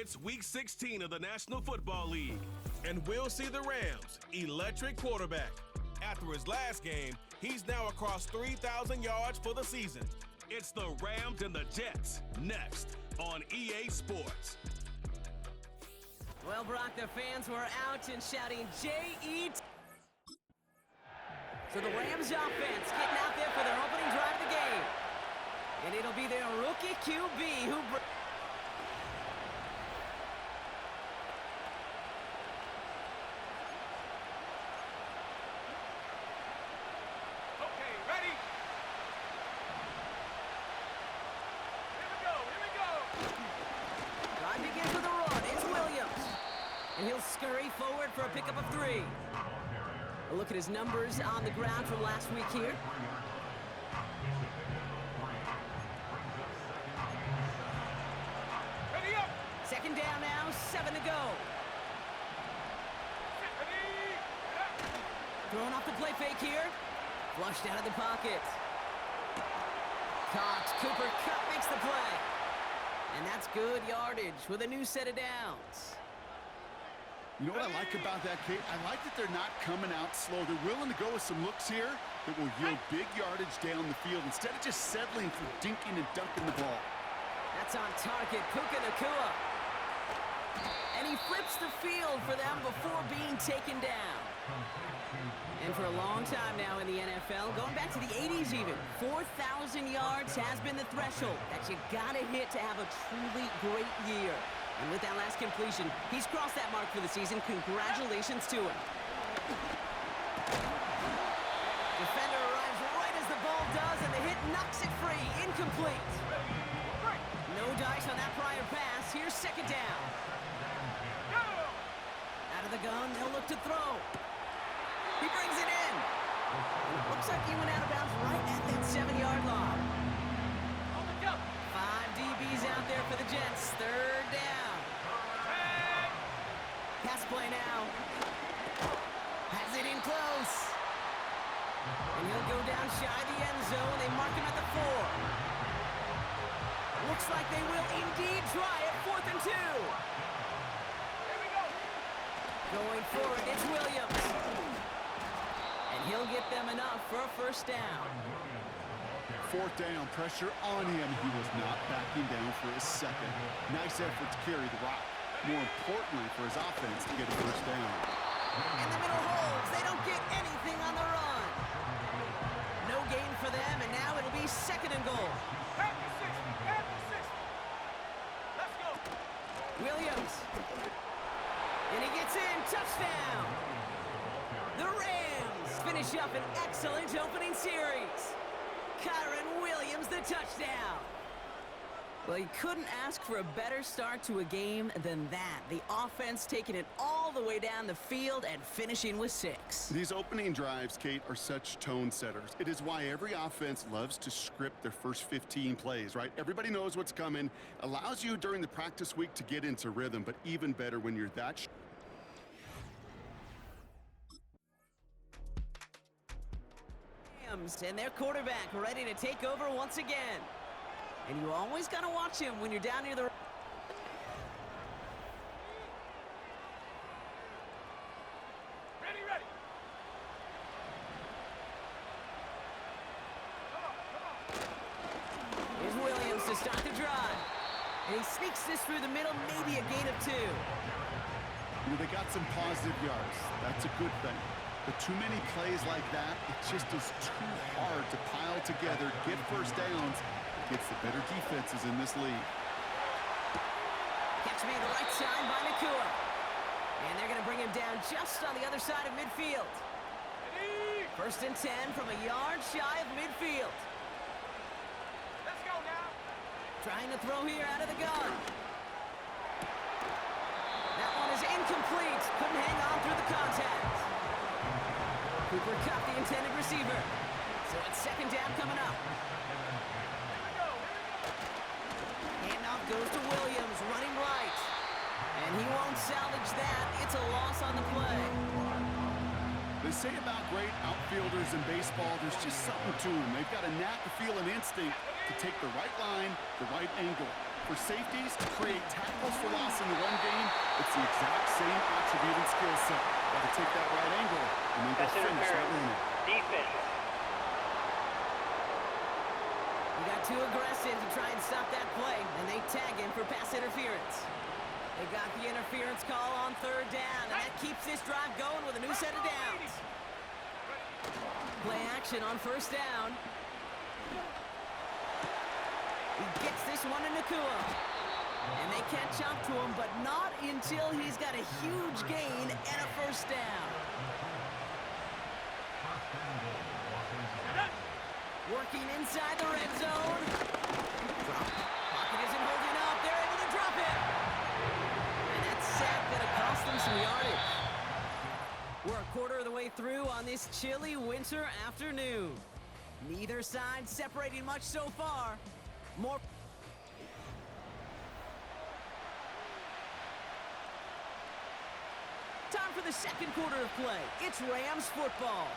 It's Week 16 of the National Football League, and we'll see the Rams' electric quarterback. After his last game, he's now across 3,000 yards for the season. It's the Rams and the Jets, next on EA Sports. Well, Brock, the fans were out and shouting J-E-T. So the Rams offense getting out there for their opening drive of the game. And it'll be their rookie QB who... Okay, ready? Here we go. Drive begins with a run. It's Williams. And he'll scurry forward for a pickup of 3. A look at his numbers on the ground from last week here. Ready up. Second down now, 7 to go. Ready. Throwing off the play fake here. Flushed out of the pocket. Caught. Cooper Kupp makes the play. And that's good yardage with a new set of downs. You know what I like about that, Kate? I like that they're not coming out slow. They're willing to go with some looks here that will yield big yardage down the field instead of just settling for dinking and dunking the ball. That's on target. Puka Nacua. And he flips the field for them before being taken down. And for a long time now in the NFL, going back to the 80s even, 4,000 yards has been the threshold that you gotta hit to have a truly great year. And with that last completion, he's crossed that mark for the season. Congratulations to him. Defender arrives right as the ball does, and the hit knocks it free. Incomplete. No dice on that prior pass. Here's second down. Out of the gun, they'll look to throw. He brings it in. And it looks like he went out of bounds right at that 7-yard line. 5 DBs out there for the Jets. Third down. Pass play now. Has it in close. And he'll go down shy of the end zone. They mark him at the 4. Looks like they will indeed try it. 4th and 2. Here we go. Going for it, it's Williams. And he'll get them enough for a first down. 4th down, pressure on him. He was not backing down for his second. Nice effort to carry the rock. More importantly for his offense to get a first down. And the middle holds. They don't get anything on the run. No gain for them, and now it'll be 2nd and goal. Happy 60. Let's go. Williams. And he gets in. Touchdown. The Rams finish up an excellent opening series. Kyron Williams, the touchdown. Well, you couldn't ask for a better start to a game than that. The offense taking it all the way down the field and finishing with 6. These opening drives, Kate, are such tone setters. It is why every offense loves to script their first 15 plays, right? Everybody knows what's coming. Allows you during the practice week to get into rhythm, but even better when you're that And their quarterback ready to take over once again. And you always got to watch him when you're down near the... Ready. Come on. Here's Williams to start the drive. And he sneaks this through the middle, maybe a gain of 2. They got some positive yards. That's a good thing. But too many plays like that, it just is too hard to pile together, get first downs against the better defenses in this league. Catch made the right side by Nacua. And they're going to bring him down just on the other side of midfield. Ready. 1st and 10 from a yard shy of midfield. Let's go now. Trying to throw here out of the gun. That one is incomplete. Couldn't hang on through the contact. Cooper Kupp, the intended receiver. So it's 2nd down coming up. Here we go. Handoff goes to Williams, running right. And he won't salvage that. It's a loss on the play. They say about great outfielders in baseball, there's just something to them. They've got a knack, a feel, an instinct to take the right line, the right angle. For safeties, to create tackles for loss in the the exact same attribute and skill set. Got to take that right angle and then go finish that runner. Defense. He got too aggressive to try and stop that play, and they tag him for pass interference. They got the interference call on third down, and that keeps this drive going with a new set of downs. Play action on first down. He gets this one to Nakua. And they catch up to him, but not until he's got a huge gain and a first down. Working inside the red zone. Pocket isn't holding up. They're able to drop it. And that sack gonna cost them some yardage. We're a quarter of the way through on this chilly winter afternoon. Neither side separating much so far. More. Time for the second quarter of play. It's Rams football.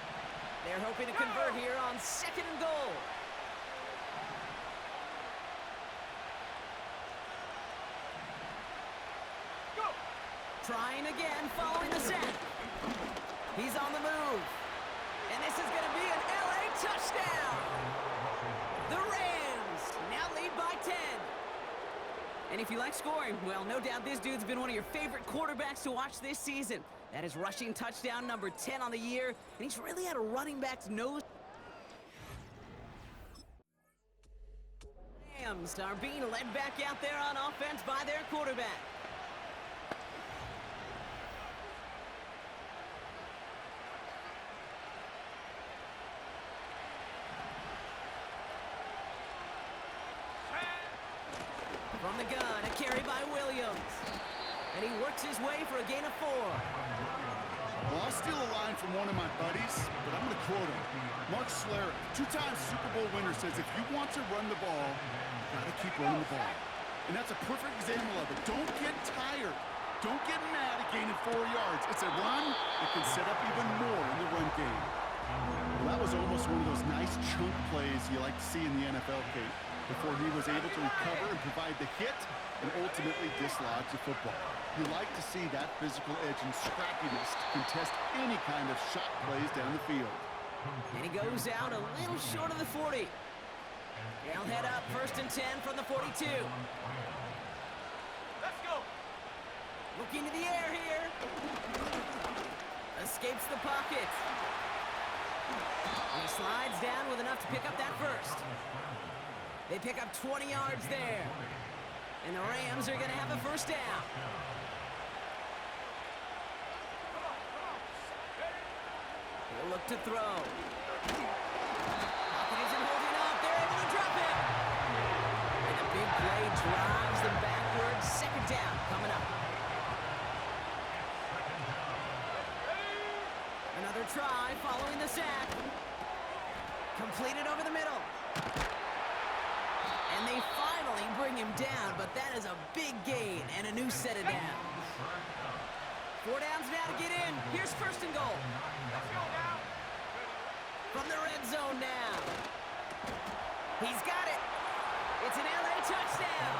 They're hoping to convert here on second and goal. Go! Trying again following the sack. He's on the move. And this is going to be an LA touchdown. The Rams now lead by 10. And if you like scoring, well, no doubt this dude's been one of your favorite quarterbacks to watch this season. That is rushing touchdown number 10 on the year, and he's really had a running back's nose. Rams are being led back out there on offense by their quarterback. From the gun, a carry by Williams. And he works his way for a gain of 4. Well, I'll steal a line from one of my buddies, but I'm going to quote him. Mark Schlereth, two-time Super Bowl winner, says if you want to run the ball, you got to keep running the ball. And that's a perfect example of it. Don't get tired. Don't get mad at gaining 4 yards. It's a run that can set up even more in the run game. Well, that was almost one of those nice chunk plays you like to see in the NFL, Kate, before he was able to recover and provide the hit and ultimately dislodge the football. You like to see that physical edge and scrappiness to contest any kind of shot plays down the field. And he goes out a little short of the 40. They'll head up 1st and 10 from the 42. Let's go! Looking to the air here. Escapes the pocket. And he slides down with enough to pick up that first. They pick up 20 yards there. And the Rams are going to have a first down. They'll look to throw. Pocket isn't holding up. They're able to drop it. And a big play drives them backwards. Second down coming up. Another try following the sack. Completed over the middle. And they finally bring him down, but that is a big gain and a new set of downs. 4 downs now to get in. Here's 1st and goal. Let's go now! From the red zone now. He's got it. It's an LA touchdown.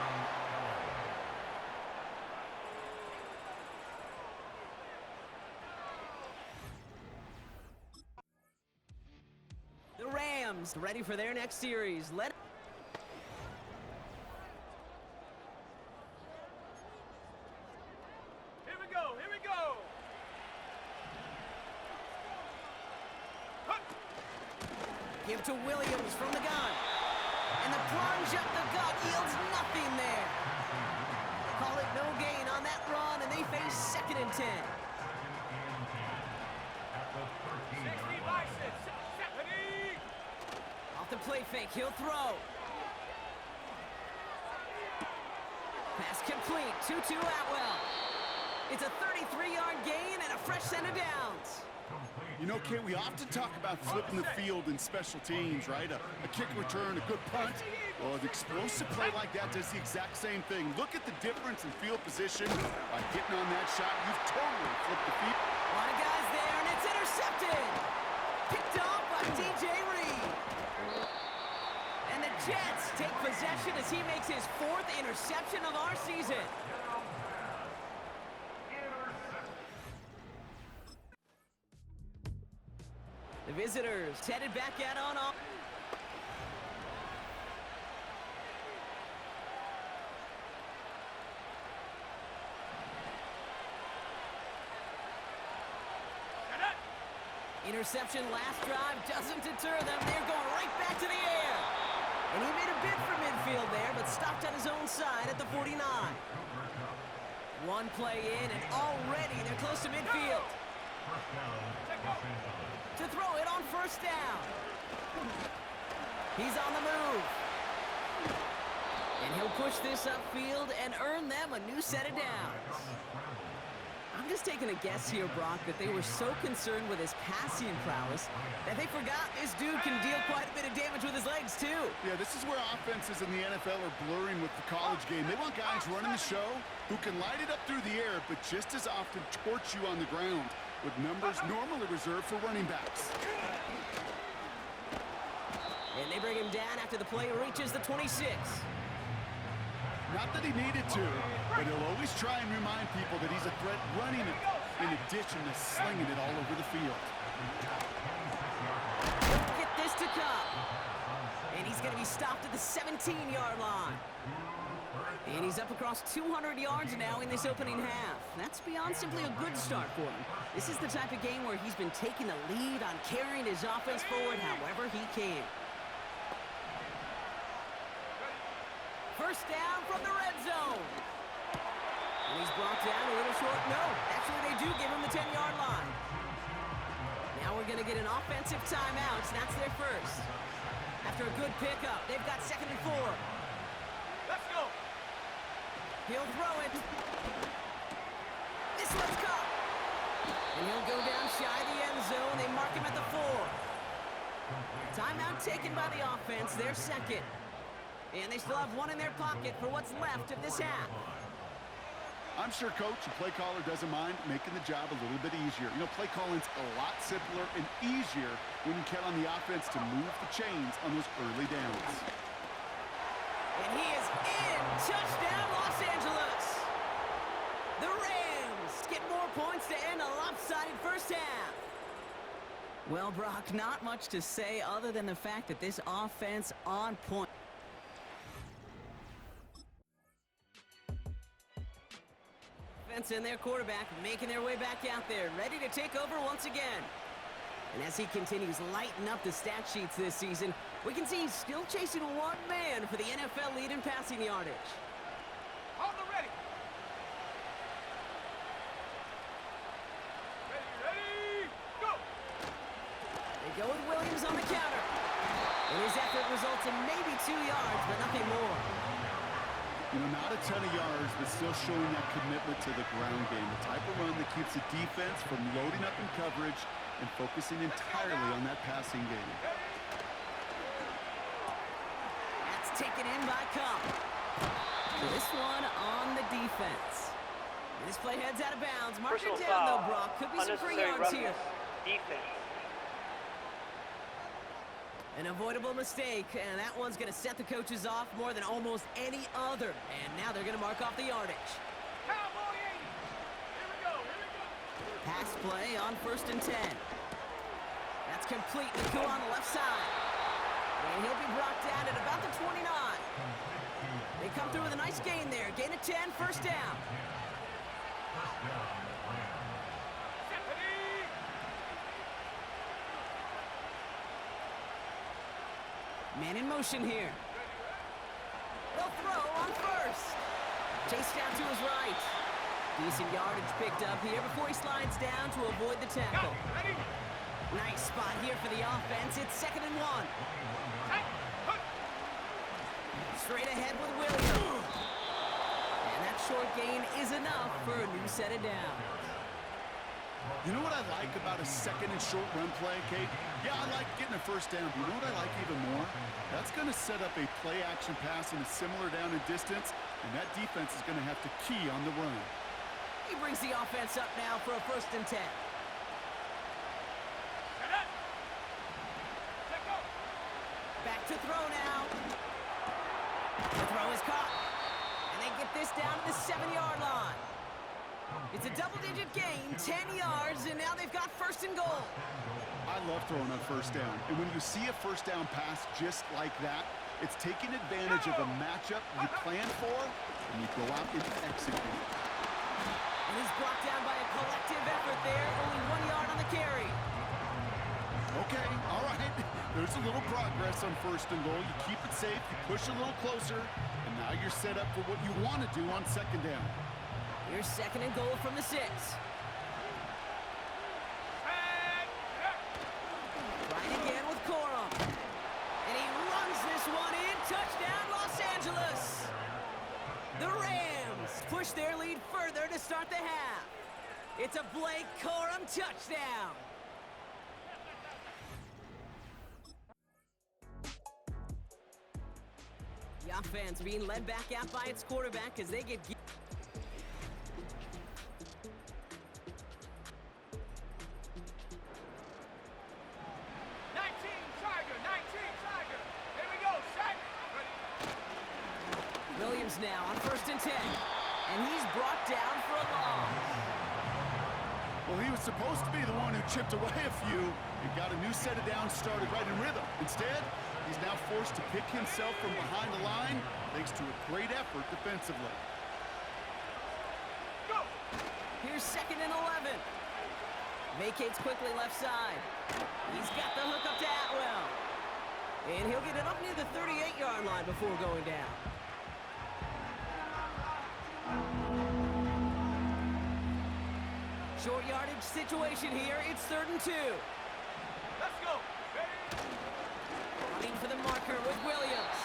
The Rams ready for their next series. Here we go! Here we go! Hup! Give to Williams from the gun. And the plunge up the gut yields nothing there. Call it no gain on that run, and they face 2nd and 10. 60 biceps! Stephanie! Off the play fake, he'll throw. Pass complete, 2-2 Atwell. It's a 33-yard gain and a fresh set of downs. You know, Kate, we often talk about flipping the field in special teams, right? A kick return, a good punt. Well, an explosive play like that does the exact same thing. Look at the difference in field position. By getting on that shot, you've totally flipped the field. A lot of guys there, and it's intercepted. Picked off by DJ Reed. And the Jets take possession as he makes his 4th interception of our season. The visitors headed back out on all. Interception last drive doesn't deter them. They're going right back to the air. And he made a bid for midfield there, but stopped on his own side at the 49. One play in, and already they're close to midfield. To throw it on first down. He's on the move. And he'll push this upfield and earn them a new set of downs. I'm just taking a guess here, Brock, that they were so concerned with his passing prowess that they forgot this dude can deal quite a bit of damage with his legs, too. Yeah, this is where offenses in the NFL are blurring with the college game. They want guys running the show who can light it up through the air, but just as often torch you on the ground, with numbers normally reserved for running backs. And they bring him down after the play reaches the 26. Not that he needed to, but he'll always try and remind people that he's a threat running it, in addition to slinging it all over the field. Get this to come. And he's going to be stopped at the 17-yard line. And he's up across 200 yards now in this opening half. That's beyond simply a good start for him. This is the type of game where he's been taking the lead on carrying his offense forward however he can. First down from the red zone. And he's brought down a little short. No, actually they do give him the 10-yard line. Now we're going to get an offensive timeout. That's their first. After a good pickup, they've got 2nd and 4. Let's go. He'll throw it. This one's caught. And he'll go down shy of the end zone. They mark him at the 4. Timeout taken by the offense. Their second. And they still have one in their pocket for what's left of this half. I'm sure coach and play caller doesn't mind making the job a little bit easier. You know, play calling's a lot simpler and easier when you count on the offense to move the chains on those early downs. And he is in. Touchdown, Los Angeles. The Rams get more points to end a lopsided first half. Well, Brock, not much to say other than the fact that this offense on point. And their quarterback making their way back out there, ready to take over once again. And as he continues lighting up the stat sheets this season, we can see he's still chasing one man for the NFL lead in passing yardage. On the ready. Ready, go. They go with Williams on the counter. And his effort results in maybe 2 yards, but nothing more. You know, not a ton of yards, but still showing that commitment to the ground game. The type of run that keeps the defense from loading up in coverage and focusing entirely on that passing game. That's taken in by Cup. This one on the defense. And this play heads out of bounds. Mark it down, though, Brock. Could be some free yards here. Defense. An avoidable mistake, and that one's going to set the coaches off more than almost any other. And now they're going to mark off the yardage. Cowboy 80. Here we go, here we go. Pass play on 1st and 10. That's complete. Naku on the left side. And he'll be brought down at about the 29. They come through with a nice gain there. Gain of 10, first down. Man in motion here. They'll throw on first. Chased down to his right. Decent yardage picked up here before he slides down to avoid the tackle. Ready. Nice spot here for the offense. It's 2nd and 1. Straight ahead with Williams. And that short gain is enough for a new set of downs. You know what I like about a 2nd and short run play, Kate? Yeah, I like getting a first down. But you know what I like even more? That's going to set up a play-action pass in a similar down and distance, and that defense is going to have to key on the run. He brings the offense up now for a 1st and 10. Back to throw now. The throw is caught. And they get this down to the 7-yard line. It's a double-digit gain, 10 yards, and now they've got first and goal. I love throwing on first down. And when you see a first down pass just like that, it's taking advantage of a matchup you plan for, and you go out and execute. And he's brought down by a collective effort there. Only 1 yard on the carry. Okay, all right. There's a little progress on first and goal. You keep it safe, you push a little closer, and now you're set up for what you want to do on second down. Here's second and goal from the 6. Right again with Corum. And he runs this one in. Touchdown, Los Angeles. The Rams push their lead further to start the half. It's a Blake Corum touchdown. The offense being led back out by its quarterback as they get... 19 Tiger. Here we go, set. Ready. Williams now on first and 10. And he's brought down for a loss. Well, he was supposed to be the one who chipped away a few and got a new set of downs started right in rhythm. Instead, he's now forced to pick himself from behind the line thanks to a great effort defensively. Go. Here's second and 11. Vacates quickly left side. He's got the hook up to Atwell. And he'll get it up near the 38-yard line before going down. Short yardage situation here. It's 3rd and 2. Let's go. Ready. Running for the marker with Williams.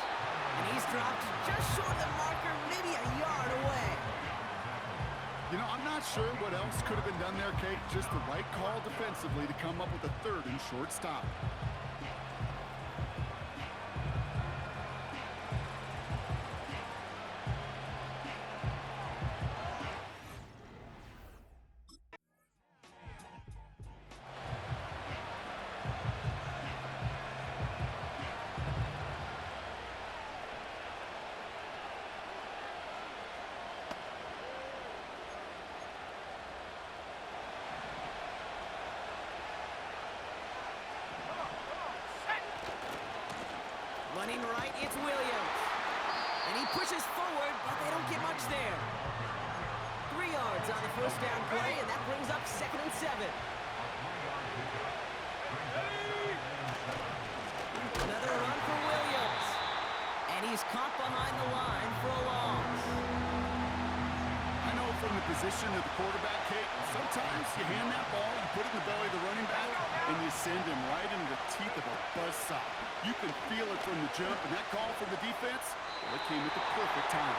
And he's dropped just short of the marker, maybe a yard away. You know, I'm not sure what else could have been done there, Kate. Just the right call defensively to come up with a 3rd and short stop. Running right, it's Williams. And he pushes forward, but they don't get much there. 3 yards on the first down play, and that brings up 2nd and 7. Another run for Williams. And he's caught behind the line for a loss. I know from the position of the quarterback, Kate, sometimes you hand that ball, you put it in the belly of the running back, and you send him right into the teeth of a buzzsaw. You can feel it from the jump, and that call from the defense, well, it came at the perfect time.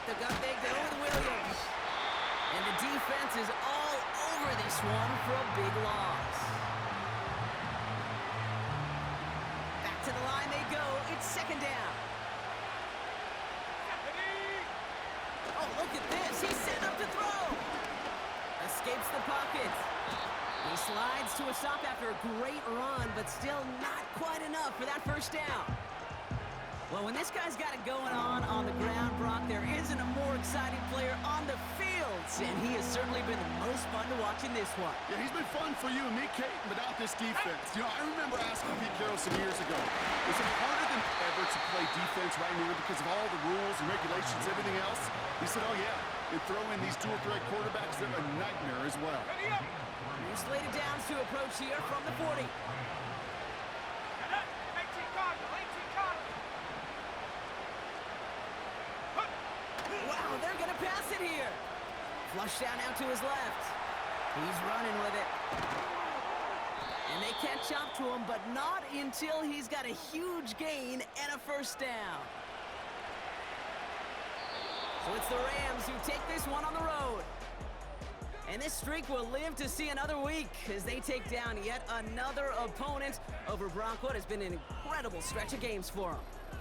The gut they go with Williams. And the defense is all over this one for a big loss. Back to the line they go. It's 2nd down. Oh, look at this. He's set up to throw. Escapes the pocket. He slides to a stop after a great run, but still not quite enough for that first down. Well, when this guy's got it going on the ground, Brock, there isn't a more exciting player on the field, and he has certainly been the most fun to watch in this one. Yeah, he's been fun for you and me, Kate, without this defense. You know, I remember asking Pete Carroll some years ago, is it harder than ever to play defense right now because of all the rules and regulations, everything else? He said, oh, yeah, and throw in these dual threat quarterbacks, they're a nightmare as well. Ready up. New slated downs to approach here from the 40. 18 Cardinal. Wow, they're going to pass it here. Flush down out to his left. He's running with it. And they catch up to him, but not until he's got a huge gain and a first down. So it's the Rams who take this one on the road. And this streak will live to see another week as they take down yet another opponent over Brock. What has been an incredible stretch of games for them.